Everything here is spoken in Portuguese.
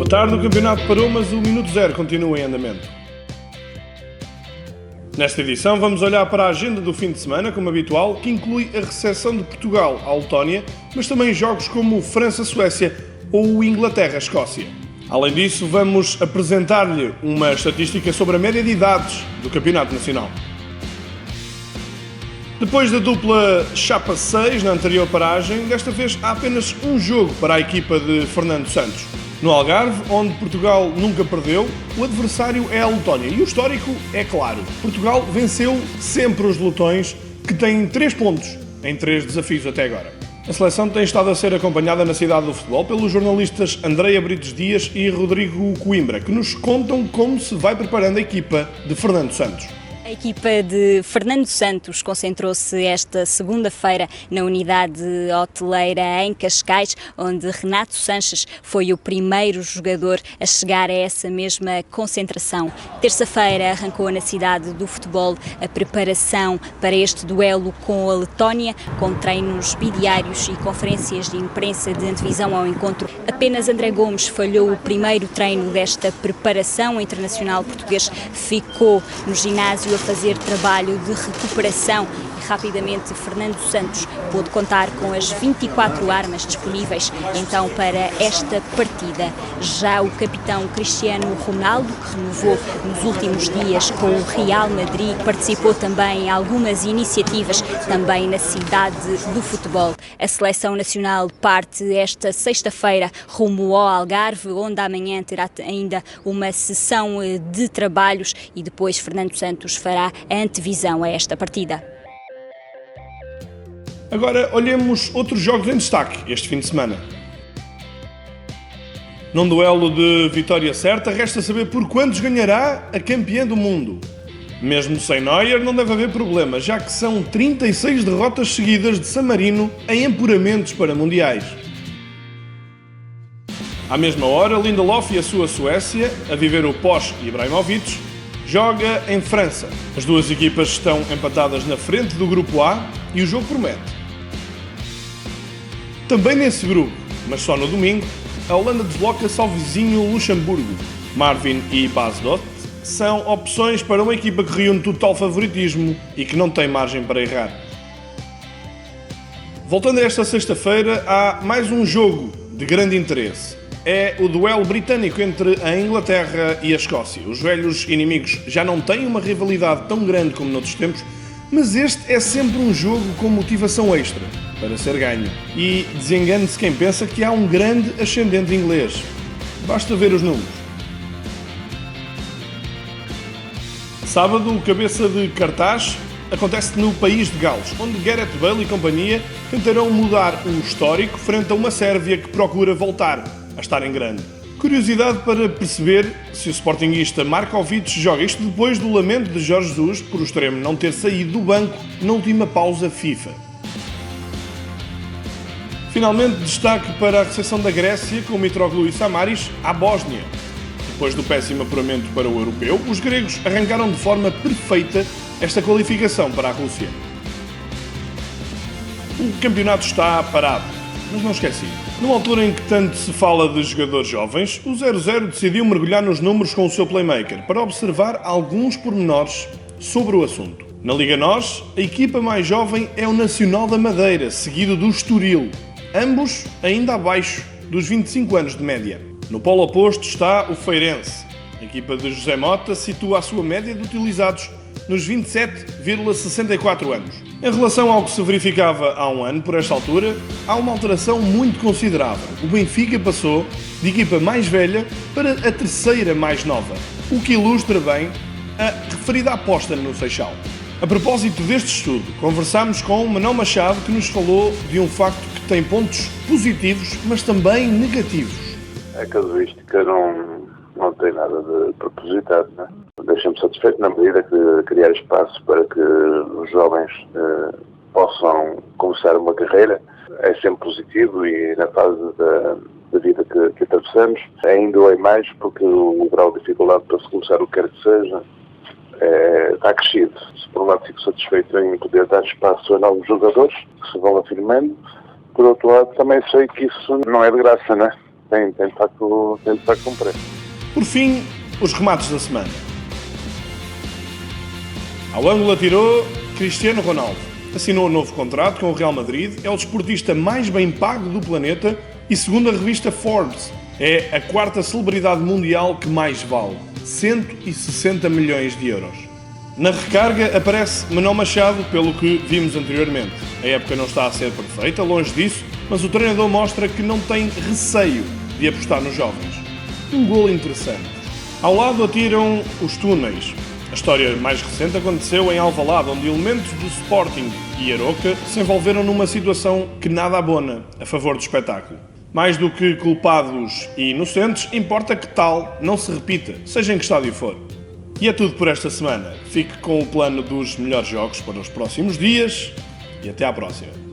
Boa tarde, o campeonato parou, mas o Minuto Zero continua em andamento. Nesta edição vamos olhar para a agenda do fim de semana, como habitual, que inclui a recepção de Portugal à Letónia, mas também jogos como França-Suécia ou Inglaterra-Escócia. Além disso, vamos apresentar-lhe uma estatística sobre a média de idades do Campeonato Nacional. Depois da dupla Chapa 6 na anterior paragem, desta vez há apenas um jogo para a equipa de Fernando Santos. No Algarve, onde Portugal nunca perdeu, o adversário é a Letónia e o histórico é claro. Portugal venceu sempre os letões, que têm 3 pontos em 3 desafios até agora. A seleção tem estado a ser acompanhada na cidade do futebol pelos jornalistas Andreia Brites Dias e Rodrigo Coimbra, que nos contam como se vai preparando a equipa de Fernando Santos. A equipa de Fernando Santos concentrou-se esta segunda-feira na unidade hoteleira em Cascais, onde Renato Sanches foi o primeiro jogador a chegar a essa mesma concentração. Terça-feira arrancou na cidade do futebol a preparação para este duelo com a Letónia, com treinos bidiários e conferências de imprensa de antevisão ao encontro. Apenas André Gomes falhou o primeiro treino desta preparação. O internacional português ficou no ginásio a fazer trabalho de recuperação e rapidamente Fernando Santos pôde contar com as 24 armas disponíveis então para esta partida. Já o capitão Cristiano Ronaldo, que renovou nos últimos dias com o Real Madrid, participou também em algumas iniciativas também na cidade do futebol. A seleção nacional parte esta sexta-feira rumo ao Algarve, onde amanhã terá ainda uma sessão de trabalhos e depois Fernando Santos fará a antevisão a esta partida. Agora olhemos outros jogos em destaque este fim de semana. Num duelo de vitória certa, resta saber por quantos ganhará a campeã do mundo. Mesmo sem Neuer não deve haver problema, já que são 36 derrotas seguidas de San Marino em apuramentos para mundiais. À mesma hora, Lindelof e a sua Suécia, a viver o pós-Ibrahimovic, joga em França. As duas equipas estão empatadas na frente do grupo A e o jogo promete. Também nesse grupo, mas só no domingo, a Holanda desloca-se ao vizinho Luxemburgo. Marvin e Basdot são opções para uma equipa que reúne total favoritismo e que não tem margem para errar. Voltando a esta sexta-feira, há mais um jogo de grande interesse. É o duelo britânico entre a Inglaterra e a Escócia. Os velhos inimigos já não têm uma rivalidade tão grande como noutros tempos, mas este é sempre um jogo com motivação extra para ser ganho. E desengane-se quem pensa que há um grande ascendente inglês. Basta ver os números. Sábado, o cabeça de cartaz acontece no país de Gales, onde Gareth Bale e companhia tentarão mudar o histórico frente a uma Sérvia que procura voltar a estar em grande. Curiosidade para perceber se o sportinguista Markovic joga, isto depois do lamento de Jorge Jesus por o extremo não ter saído do banco na última pausa FIFA. Finalmente, destaque para a recepção da Grécia com Mitroglou e Samaris à Bósnia. Depois do péssimo apuramento para o europeu, os gregos arrancaram de forma perfeita esta qualificação para a Rússia. O campeonato está parado, mas não esqueci. Numa altura em que tanto se fala de jogadores jovens, o 00 decidiu mergulhar nos números com o seu playmaker para observar alguns pormenores sobre o assunto. Na Liga NOS, a equipa mais jovem é o Nacional da Madeira, seguido do Estoril, ambos ainda abaixo dos 25 anos de média. No polo oposto está o Feirense. A equipa de José Mota situa a sua média de utilizados nos 27,64 anos. Em relação ao que se verificava há um ano, por esta altura, há uma alteração muito considerável. O Benfica passou de equipa mais velha para a terceira mais nova, o que ilustra bem a referida aposta no Seixal. A propósito deste estudo, conversámos com Manuel Machado, que nos falou de um facto que tem pontos positivos, mas também negativos. A casuística não tem nada de propositado, né? Deixa-me satisfeito na medida que criar espaço para que os jovens possam começar uma carreira é sempre positivo e na fase da vida que atravessamos ainda é mais porque o grau de dificuldade para se começar o que quer que seja está crescido. Se por um lado fico satisfeito em poder dar espaço a novos jogadores que se vão afirmando, por outro lado também sei que isso não é de graça, né? tem de facto um preço. Por fim, os remates da semana. Ao ângulo atirou Cristiano Ronaldo. Assinou um novo contrato com o Real Madrid, é o desportista mais bem pago do planeta e, segundo a revista Forbes, é a quarta celebridade mundial que mais vale, 160 milhões de euros. Na recarga aparece Manuel Machado, pelo que vimos anteriormente. A época não está a ser perfeita, longe disso, mas o treinador mostra que não tem receio de apostar nos jovens. Um golo interessante. Ao lado atiram os túneis. A história mais recente aconteceu em Alvalade, onde elementos do Sporting e Aroca se envolveram numa situação que nada abona a favor do espetáculo. Mais do que culpados e inocentes, importa que tal não se repita, seja em que estádio for. E é tudo por esta semana. Fique com o plano dos melhores jogos para os próximos dias e até à próxima.